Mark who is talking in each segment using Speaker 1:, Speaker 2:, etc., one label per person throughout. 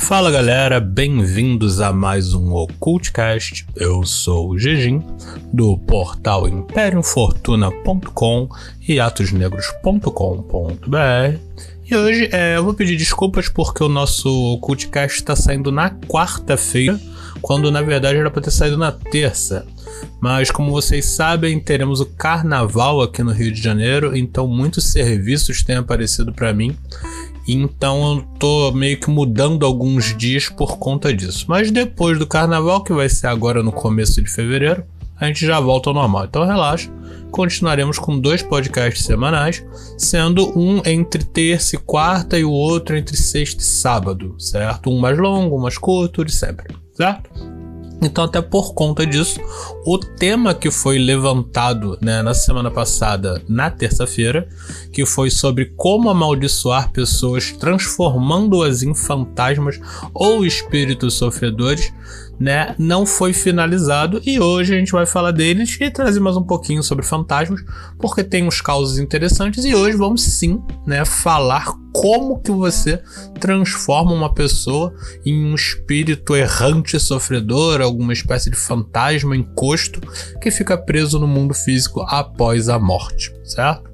Speaker 1: Fala galera, bem-vindos a mais um Occultcast. Eu sou o Gegin, do portal imperiumfortuna.com e atosnegros.com.br. E hoje eu vou pedir desculpas porque o nosso Occultcast está saindo na quarta-feira, quando na verdade era para ter saído na terça. Mas como vocês sabem, teremos o carnaval aqui no Rio de Janeiro, então muitos serviços têm aparecido para mim. Então eu tô meio que mudando alguns dias por conta disso. Mas depois do carnaval, que vai ser agora no começo de fevereiro, a gente já volta ao normal. Então relaxa, continuaremos com 2 podcasts semanais, sendo um entre terça e quarta e o outro entre sexta e sábado, certo? Um mais longo, um mais curto, de sempre, certo? Então, até por conta disso, o tema que foi levantado, na semana passada, na terça-feira, que foi sobre como amaldiçoar pessoas transformando-as em fantasmas ou espíritos sofredores, não foi finalizado, e hoje a gente vai falar deles e trazer mais um pouquinho sobre fantasmas, porque tem uns causos interessantes, e hoje vamos sim, falar como que você transforma uma pessoa em um espírito errante sofredor, alguma espécie de fantasma, encosto, que fica preso no mundo físico após a morte, certo?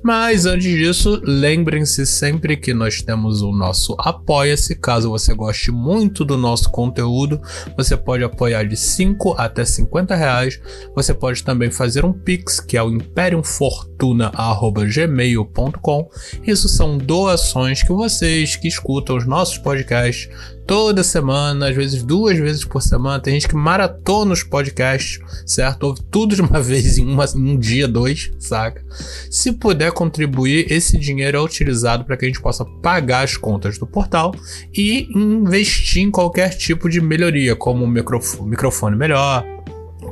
Speaker 1: Mas antes disso, lembrem-se sempre que nós temos o nosso Apoia-se. Caso você goste muito do nosso conteúdo, você pode apoiar de 5 até 50 reais. Você pode também fazer um Pix, que é o imperiumfortuna@gmail.com. Isso são doações que vocês que escutam os nossos podcasts toda semana, às vezes 2 vezes por semana, tem gente que maratona os podcasts, certo? Ouve tudo de uma vez em um dia, 2, saca? Se puder contribuir, esse dinheiro é utilizado para que a gente possa pagar as contas do portal e investir em qualquer tipo de melhoria, como um microfone melhor,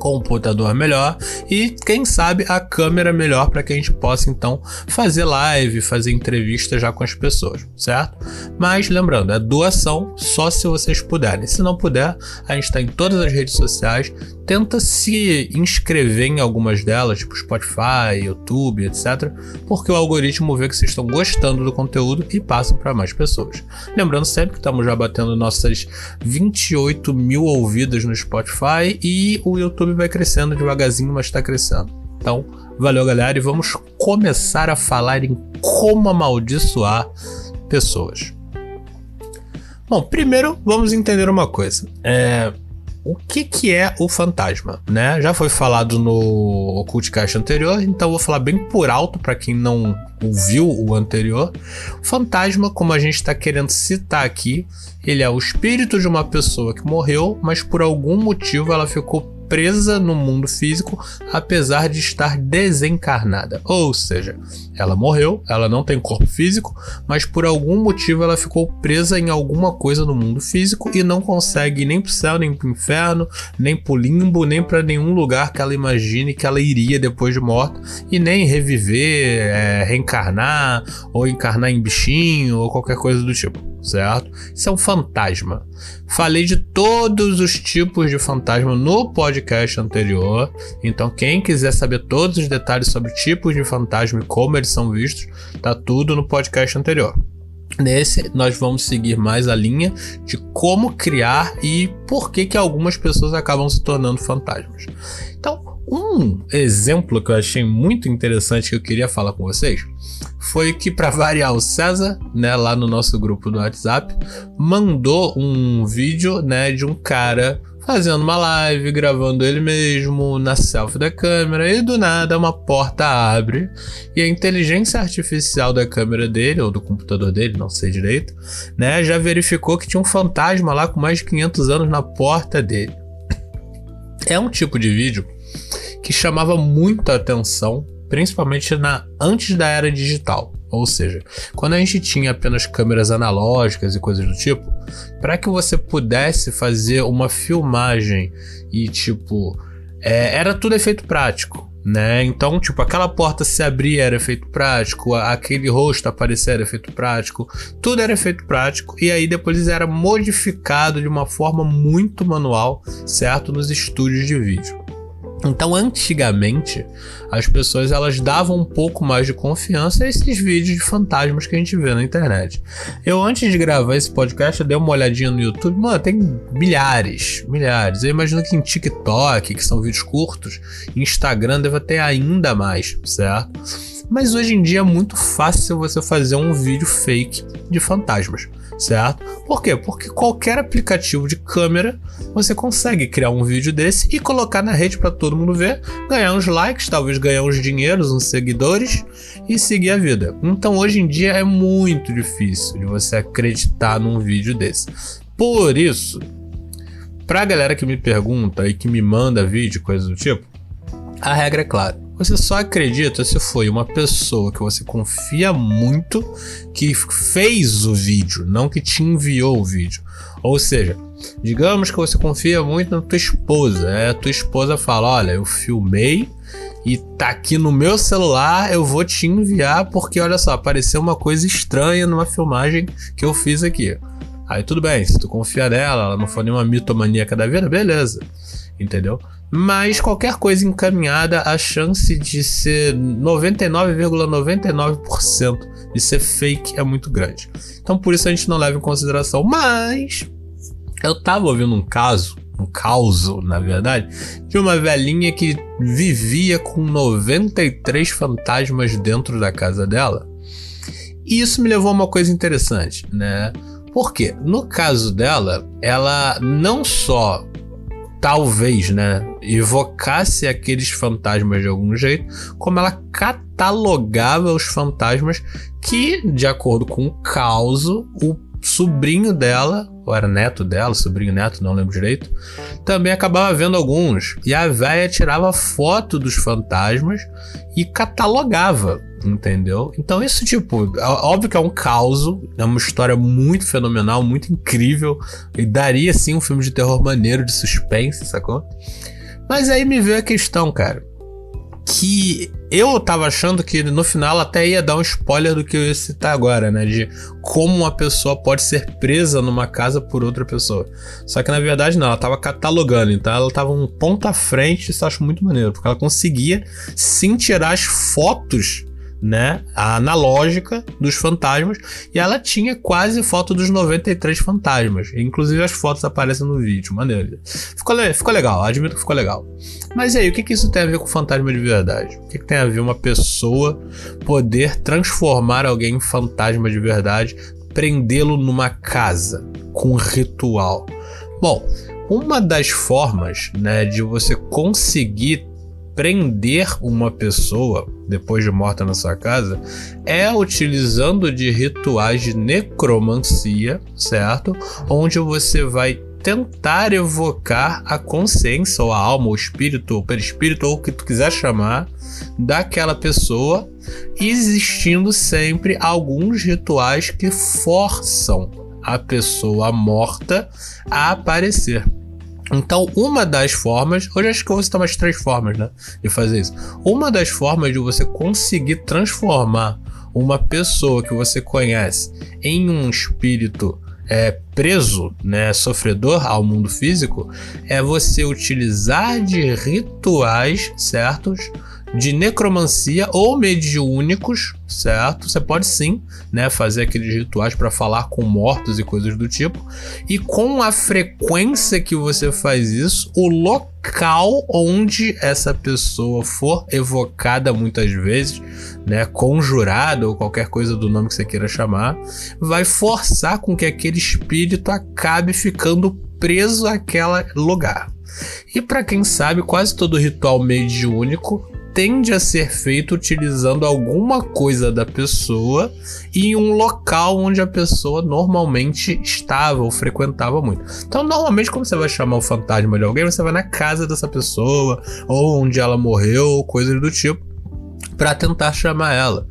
Speaker 1: computador melhor e, quem sabe, a câmera melhor para que a gente possa então fazer live, fazer entrevista já com as pessoas, certo? Mas lembrando, é doação só se vocês puderem. Se não puder, a gente está em todas as redes sociais. Tenta se inscrever em algumas delas, tipo Spotify, YouTube, etc. Porque o algoritmo vê que vocês estão gostando do conteúdo e passa para mais pessoas. Lembrando sempre que estamos já batendo nossas 28 mil ouvidas no Spotify e o YouTube vai crescendo devagarzinho, mas está crescendo. Então, valeu galera, e vamos começar a falar em como amaldiçoar pessoas. Bom, primeiro vamos entender uma coisa. O que é o fantasma, Já foi falado no Occultcast anterior, então eu vou falar bem por alto para quem não ouviu o anterior. O fantasma, como a gente está querendo citar aqui, ele é o espírito de uma pessoa que morreu, mas por algum motivo ela ficou presa no mundo físico, apesar de estar desencarnada. Ou seja, ela morreu, ela não tem corpo físico, mas por algum motivo ela ficou presa em alguma coisa no mundo físico e não consegue ir nem pro céu, nem pro inferno, nem pro limbo, nem para nenhum lugar que ela imagine que ela iria depois de morta, e nem reviver, reencarnar, ou encarnar em bichinho, ou qualquer coisa do tipo, certo? Isso é um fantasma. Falei de todos os tipos de fantasma no podcast anterior, então quem quiser saber todos os detalhes sobre tipos de fantasma e como eles são vistos, tá tudo no podcast anterior. Nesse, nós vamos seguir mais a linha de como criar e por que algumas pessoas acabam se tornando fantasmas. Então, um exemplo que eu achei muito interessante que eu queria falar com vocês foi que, para variar, o César, lá no nosso grupo do WhatsApp, mandou um vídeo, de um cara fazendo uma live, gravando ele mesmo na selfie da câmera, e do nada uma porta abre e a inteligência artificial da câmera dele, ou do computador dele, não sei direito, já verificou que tinha um fantasma lá com mais de 500 anos na porta dele. É um tipo de vídeo que chamava muita atenção, principalmente antes da era digital. Ou seja, quando a gente tinha apenas câmeras analógicas e coisas do tipo, para que você pudesse fazer uma filmagem e era tudo efeito prático, Então, aquela porta se abrir era efeito prático, aquele rosto aparecer era efeito prático, tudo era efeito prático, e aí depois era modificado de uma forma muito manual, certo? Nos estúdios de vídeo. Então, antigamente, as pessoas elas davam um pouco mais de confiança a esses vídeos de fantasmas que a gente vê na internet. Eu, antes de gravar esse podcast, eu dei uma olhadinha no YouTube. Mano, tem milhares. Eu imagino que em TikTok, que são vídeos curtos, Instagram deve ter ainda mais, certo? Mas hoje em dia é muito fácil você fazer um vídeo fake de fantasmas, certo? Por quê? Porque qualquer aplicativo de câmera você consegue criar um vídeo desse e colocar na rede para todo mundo ver, ganhar uns likes, talvez ganhar uns dinheiros, uns seguidores e seguir a vida. Então hoje em dia é muito difícil de você acreditar num vídeo desse. Por isso, pra galera que me pergunta e que me manda vídeo, coisa do tipo, a regra é clara. Você só acredita se foi uma pessoa que você confia muito que fez o vídeo, não que te enviou o vídeo. Ou seja, digamos que você confia muito na tua esposa. A tua esposa fala, olha, eu filmei e tá aqui no meu celular, eu vou te enviar porque, olha só, apareceu uma coisa estranha numa filmagem que eu fiz aqui. Aí tudo bem, se tu confia nela, ela não for nenhuma mitomaníaca da vida, beleza, entendeu? Mas qualquer coisa encaminhada, a chance de ser 99,99% de ser fake é muito grande. Então por isso a gente não leva em consideração. Mas eu tava ouvindo um caso, na verdade, de uma velhinha que vivia com 93 fantasmas dentro da casa dela. E isso me levou a uma coisa interessante, né? Porque no caso dela, ela não só talvez, né, evocasse aqueles fantasmas de algum jeito, como ela catalogava os fantasmas que, de acordo com o caso, o sobrinho dela, ou era neto dela, sobrinho neto, não lembro direito, também acabava vendo alguns. E a véia tirava foto dos fantasmas e catalogava, entendeu? Então isso, tipo, óbvio que é um caso, é uma história muito fenomenal, muito incrível, e daria, sim, um filme de terror maneiro, de suspense, sacou? Mas aí me veio a questão, cara, que eu tava achando que no final até ia dar um spoiler do que eu ia citar agora, né? De como uma pessoa pode ser presa numa casa por outra pessoa. Só que na verdade não, ela tava catalogando, então ela tava um ponto à frente, isso eu acho muito maneiro, porque ela conseguia sim tirar as fotos, né, analógica dos fantasmas, e ela tinha quase foto dos 93 fantasmas, inclusive as fotos aparecem no vídeo, maneiro. Ficou legal, admito que ficou legal. Mas e aí, o que isso tem a ver com fantasma de verdade? O que tem a ver uma pessoa poder transformar alguém em fantasma de verdade, prendê-lo numa casa com um ritual? Bom, uma das formas, né, de você conseguir prender uma pessoa depois de morta na sua casa é utilizando de rituais de necromancia, certo? Onde você vai tentar evocar a consciência, ou a alma, ou o espírito, ou o perispírito, ou o que tu quiser chamar, daquela pessoa, existindo sempre alguns rituais que forçam a pessoa morta a aparecer. Então, uma das formas, hoje acho que eu vou citar umas 3 formas, né, de fazer isso. Uma das formas de você conseguir transformar uma pessoa que você conhece em um espírito preso, né, sofredor ao mundo físico, é você utilizar de rituais certos de necromancia ou mediúnicos, certo? Você pode sim, né, fazer aqueles rituais para falar com mortos e coisas do tipo. E com a frequência que você faz isso, o local onde essa pessoa for evocada muitas vezes, né, conjurada ou qualquer coisa do nome que você queira chamar, vai forçar com que aquele espírito acabe ficando preso àquele lugar. E para quem sabe, quase todo ritual mediúnico tende a ser feito utilizando alguma coisa da pessoa em um local onde a pessoa normalmente estava ou frequentava muito. Então, normalmente, quando você vai chamar o fantasma de alguém, você vai na casa dessa pessoa, ou onde ela morreu, coisas do tipo, para tentar chamar ela.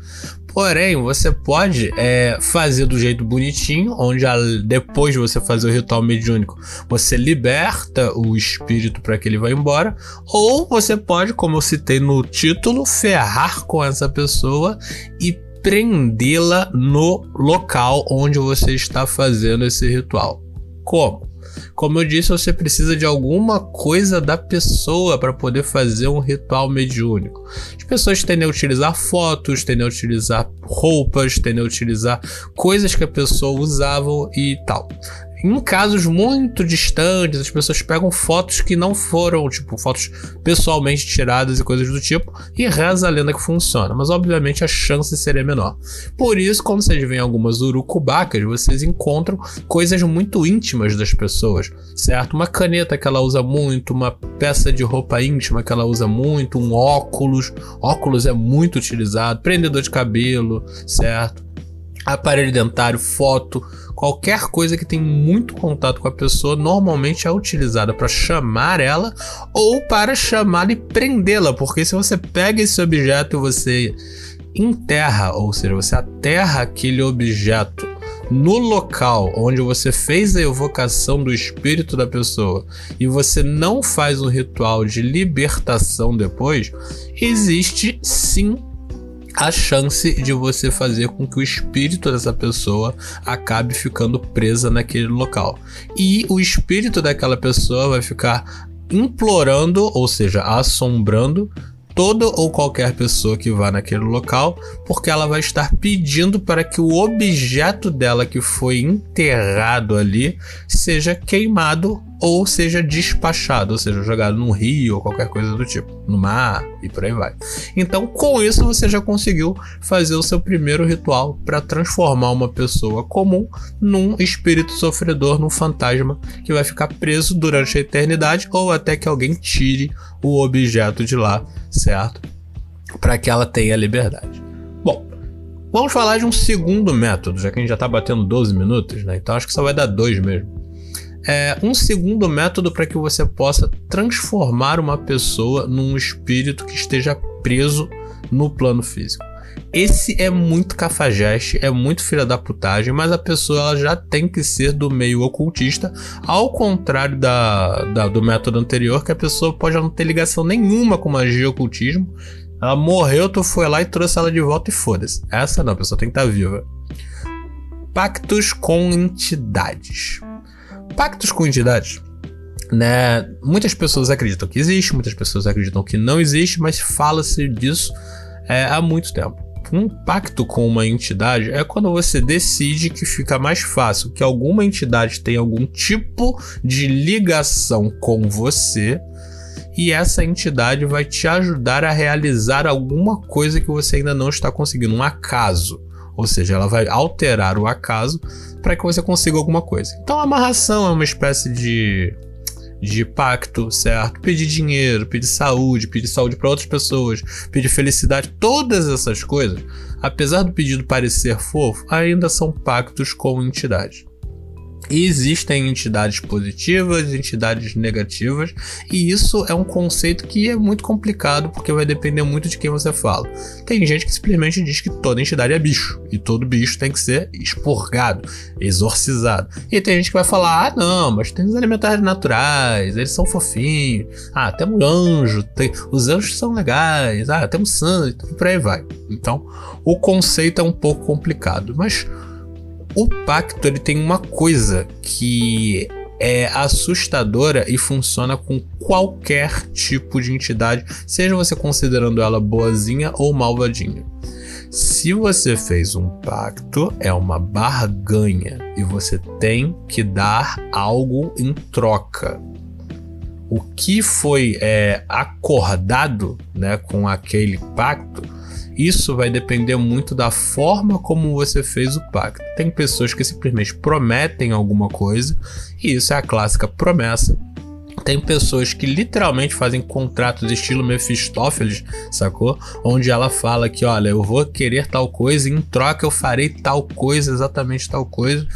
Speaker 1: Porém, você pode fazer do jeito bonitinho, onde depois de você fazer o ritual mediúnico, você liberta o espírito para que ele vá embora. Ou você pode, como eu citei no título, ferrar com essa pessoa e prendê-la no local onde você está fazendo esse ritual. Como? Como eu disse, você precisa de alguma coisa da pessoa para poder fazer um ritual mediúnico. As pessoas tendem a utilizar fotos, tendem a utilizar roupas, tendem a utilizar coisas que a pessoa usava e tal. Em casos muito distantes, as pessoas pegam fotos que não foram, tipo, fotos pessoalmente tiradas e coisas do tipo, e reza a lenda que funciona, mas obviamente a chance seria menor. Por isso, quando vocês veem algumas urucubacas, vocês encontram coisas muito íntimas das pessoas, certo? Uma caneta que ela usa muito, uma peça de roupa íntima que ela usa muito, um óculos é muito utilizado, prendedor de cabelo, certo? Aparelho dentário, foto, qualquer coisa que tem muito contato com a pessoa normalmente é utilizada para chamar ela ou para chamá-la e prendê-la, porque se você pega esse objeto e você enterra, ou seja, você aterra aquele objeto no local onde você fez a evocação do espírito da pessoa e você não faz um ritual de libertação depois, existe sim a chance de você fazer com que o espírito dessa pessoa acabe ficando presa naquele local. E o espírito daquela pessoa vai ficar implorando, ou seja, assombrando toda ou qualquer pessoa que vá naquele local, porque ela vai estar pedindo para que o objeto dela que foi enterrado ali seja queimado ou seja despachado, ou seja, jogado num rio ou qualquer coisa do tipo, no mar e por aí vai. Então, com isso você já conseguiu fazer o seu primeiro ritual para transformar uma pessoa comum num espírito sofredor, num fantasma que vai ficar preso durante a eternidade ou até que alguém tire o objeto de lá, certo? Para que ela tenha liberdade. Bom, vamos falar de um segundo método, já que a gente já está batendo 12 minutos, né? Então acho que só vai dar 2 mesmo. Um segundo método para que você possa transformar uma pessoa num espírito que esteja preso no plano físico. Esse é muito cafajeste, é muito filha da putagem, mas a pessoa ela já tem que ser do meio ocultista, ao contrário do método anterior, que a pessoa pode não ter ligação nenhuma com magia e ocultismo. Ela morreu, tu foi lá e trouxe ela de volta e foda-se. Essa não, a pessoa tem que estar viva. Pactos com entidades. Pactos com entidades, né? Muitas pessoas acreditam que existe, muitas pessoas acreditam que não existe, mas fala-se disso há muito tempo. Um pacto com uma entidade é quando você decide que fica mais fácil que alguma entidade tenha algum tipo de ligação com você e essa entidade vai te ajudar a realizar alguma coisa que você ainda não está conseguindo, um acaso. Ou seja, ela vai alterar o acaso para que você consiga alguma coisa. Então a amarração é uma espécie de pacto, certo? Pedir dinheiro, pedir saúde para outras pessoas, pedir felicidade, todas essas coisas, apesar do pedido parecer fofo, ainda são pactos com entidades. E existem entidades positivas, entidades negativas, e isso é um conceito que é muito complicado porque vai depender muito de quem você fala. Tem gente que simplesmente diz que toda entidade é bicho, e todo bicho tem que ser expurgado, exorcizado. E tem gente que vai falar, ah não, mas tem os elementares naturais, eles são fofinhos, temos anjo, os anjos são legais, temos santo, e por aí vai. Então, o conceito é um pouco complicado, mas o pacto ele tem uma coisa que é assustadora e funciona com qualquer tipo de entidade, seja você considerando ela boazinha ou malvadinha. Se você fez um pacto, é uma barganha e você tem que dar algo em troca. O que foi acordado, né, com aquele pacto, isso vai depender muito da forma como você fez o pacto. Tem pessoas que simplesmente prometem alguma coisa, e isso é a clássica promessa. Tem pessoas que literalmente fazem contratos estilo Mephistófeles, sacou? Onde ela fala que, olha, eu vou querer tal coisa, e em troca eu farei tal coisa, exatamente tal coisa,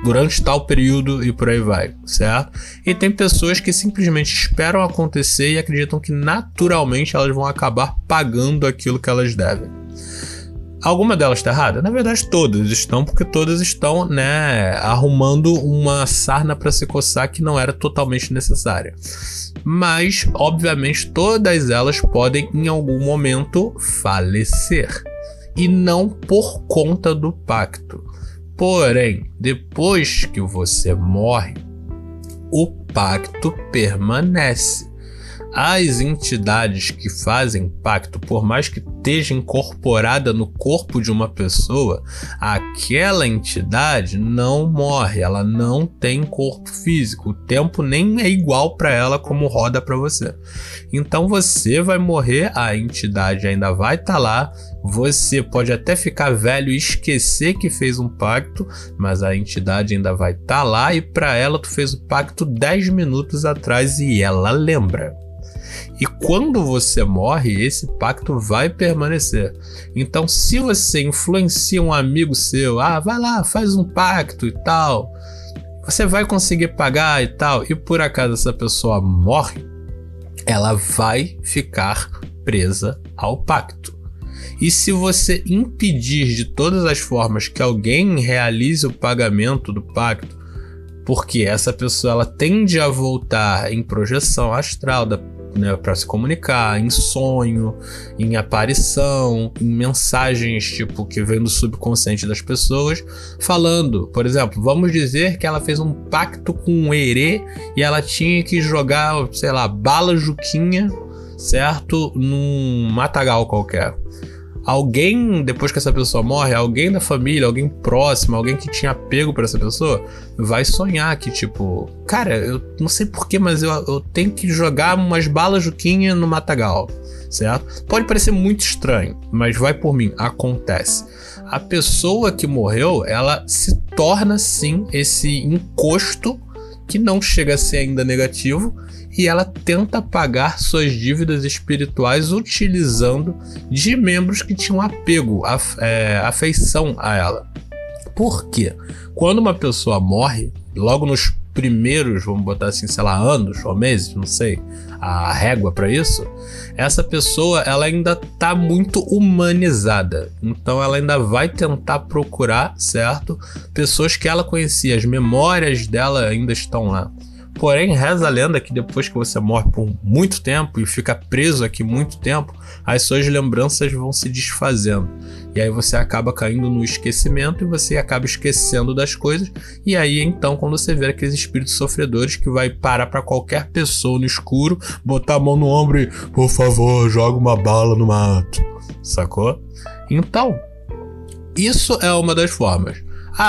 Speaker 1: durante tal período e por aí vai, certo? E tem pessoas que simplesmente esperam acontecer e acreditam que naturalmente elas vão acabar pagando aquilo que elas devem. Alguma delas está errada? Na verdade todas estão, porque todas estão, né, arrumando uma sarna para se coçar que não era totalmente necessária. Mas, obviamente, todas elas podem em algum momento falecer. E não por conta do pacto. Porém, depois que você morre, o pacto permanece. As entidades que fazem pacto, por mais que esteja incorporada no corpo de uma pessoa, aquela entidade não morre, ela não tem corpo físico, o tempo nem é igual para ela como roda para você. Então você vai morrer, a entidade ainda vai estar lá, você pode até ficar velho e esquecer que fez um pacto, mas a entidade ainda vai estar lá e para ela tu fez o pacto 10 minutos atrás e ela lembra. E quando você morre, esse pacto vai permanecer. Então, se você influencia um amigo seu, vai lá, faz um pacto e tal, você vai conseguir pagar e tal, e por acaso essa pessoa morre, ela vai ficar presa ao pacto. E se você impedir de todas as formas que alguém realize o pagamento do pacto, porque essa pessoa ela tende a voltar em projeção astral para se comunicar, em sonho, em aparição, em mensagens tipo que vem do subconsciente das pessoas, falando, por exemplo, vamos dizer que ela fez um pacto com um herê e ela tinha que jogar, sei lá, bala Juquinha, certo? Num matagal qualquer. Alguém, depois que essa pessoa morre, alguém da família, alguém próximo, alguém que tinha apego por essa pessoa, vai sonhar que tipo, cara, eu não sei porquê, mas eu tenho que jogar umas balas Juquinha no matagal, certo? Pode parecer muito estranho, mas vai por mim, acontece. A pessoa que morreu, ela se torna sim esse encosto que não chega a ser ainda negativo, e ela tenta pagar suas dívidas espirituais utilizando de membros que tinham apego, afeição a ela. Por quê? Quando uma pessoa morre, logo nos primeiros, vamos botar assim, sei lá, anos ou meses, não sei, a régua para isso, essa pessoa ela ainda tá muito humanizada. Então ela ainda vai tentar procurar, certo? Pessoas que ela conhecia, as memórias dela ainda estão lá. Porém, reza a lenda que depois que você morre por muito tempo e fica preso aqui muito tempo, as suas lembranças vão se desfazendo. E aí você acaba caindo no esquecimento e você acaba esquecendo das coisas. E aí então quando você vê aqueles espíritos sofredores que vai parar para qualquer pessoa no escuro, botar a mão no ombro e, por favor, joga uma bala no mato. Sacou? Então, isso é uma das formas.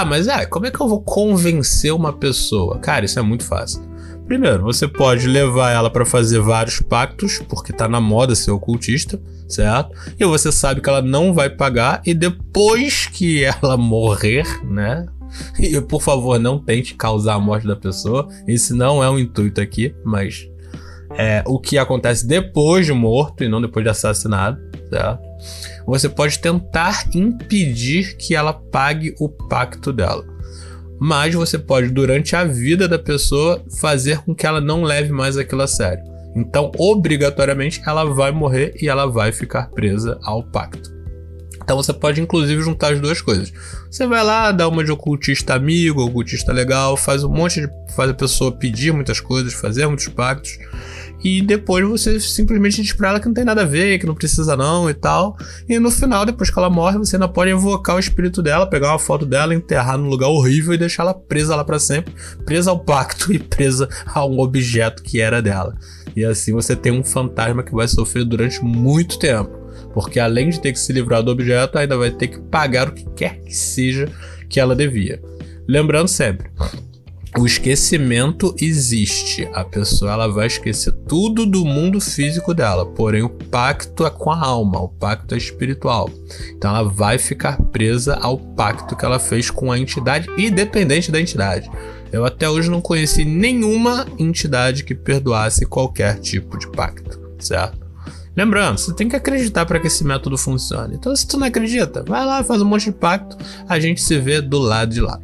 Speaker 1: Mas como é que eu vou convencer uma pessoa? Cara, isso é muito fácil. Primeiro, você pode levar ela para fazer vários pactos, porque tá na moda ser ocultista, certo? E você sabe que ela não vai pagar, e depois que ela morrer, né? E por favor, não tente causar a morte da pessoa, esse não é o intuito aqui, mas é o que acontece depois de morto e não depois de assassinado, certo? Você pode tentar impedir que ela pague o pacto dela. Mas você pode, durante a vida da pessoa, fazer com que ela não leve mais aquilo a sério. Então, obrigatoriamente, ela vai morrer e ela vai ficar presa ao pacto. Então você pode, inclusive, juntar as duas coisas. Você vai lá, dá uma de ocultista amigo, ocultista legal, faz a pessoa pedir muitas coisas, fazer muitos pactos. E depois você simplesmente diz pra ela que não tem nada a ver, que não precisa não e tal. E no final, depois que ela morre, você ainda pode invocar o espírito dela, pegar uma foto dela, enterrar num lugar horrível e deixar ela presa lá pra sempre. Presa ao pacto e presa a um objeto que era dela. E assim você tem um fantasma que vai sofrer durante muito tempo. Porque além de ter que se livrar do objeto, ainda vai ter que pagar o que quer que seja que ela devia. Lembrando sempre, o esquecimento existe. A pessoa ela vai esquecer tudo do mundo físico dela. Porém, o pacto é com a alma. O pacto é espiritual. Então, ela vai ficar presa ao pacto que ela fez com a entidade, independente da entidade. Eu até hoje não conheci nenhuma entidade que perdoasse qualquer tipo de pacto, certo? Lembrando, você tem que acreditar para que esse método funcione. Então, se tu não acredita, vai lá, faz um monte de pacto. A gente se vê do lado de lá.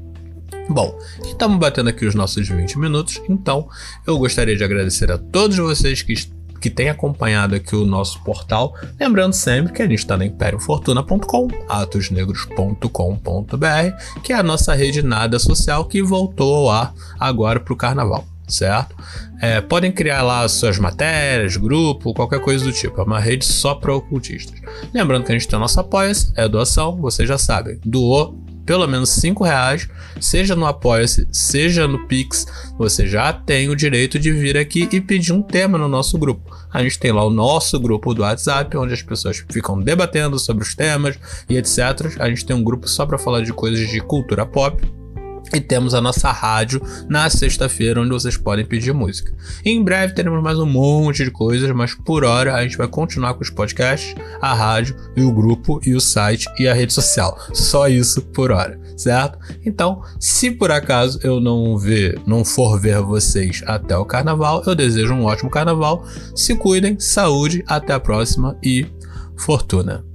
Speaker 1: Bom, estamos batendo aqui os nossos 20 minutos, então eu gostaria de agradecer a todos vocês que têm acompanhado aqui o nosso portal. Lembrando sempre que a gente está na ImpérioFortuna.com, atosnegros.com.br, que é a nossa rede nada social que voltou ao ar agora para o carnaval, certo? Podem criar lá suas matérias, grupo, qualquer coisa do tipo. É uma rede só para ocultistas. Lembrando que a gente tem o nosso Apoia-se, é doação, vocês já sabem. Doou, pelo menos R$5, seja no Apoia-se, seja no Pix, você já tem o direito de vir aqui e pedir um tema no nosso grupo. A gente tem lá o nosso grupo do WhatsApp, onde as pessoas ficam debatendo sobre os temas e etc. A gente tem um grupo só para falar de coisas de cultura pop. E temos a nossa rádio na sexta-feira, onde vocês podem pedir música. E em breve teremos mais um monte de coisas, mas por hora a gente vai continuar com os podcasts, a rádio e o grupo e o site e a rede social. Só isso por hora, certo? Então, se por acaso eu não for ver vocês até o carnaval, eu desejo um ótimo carnaval. Se cuidem, saúde, até a próxima e fortuna!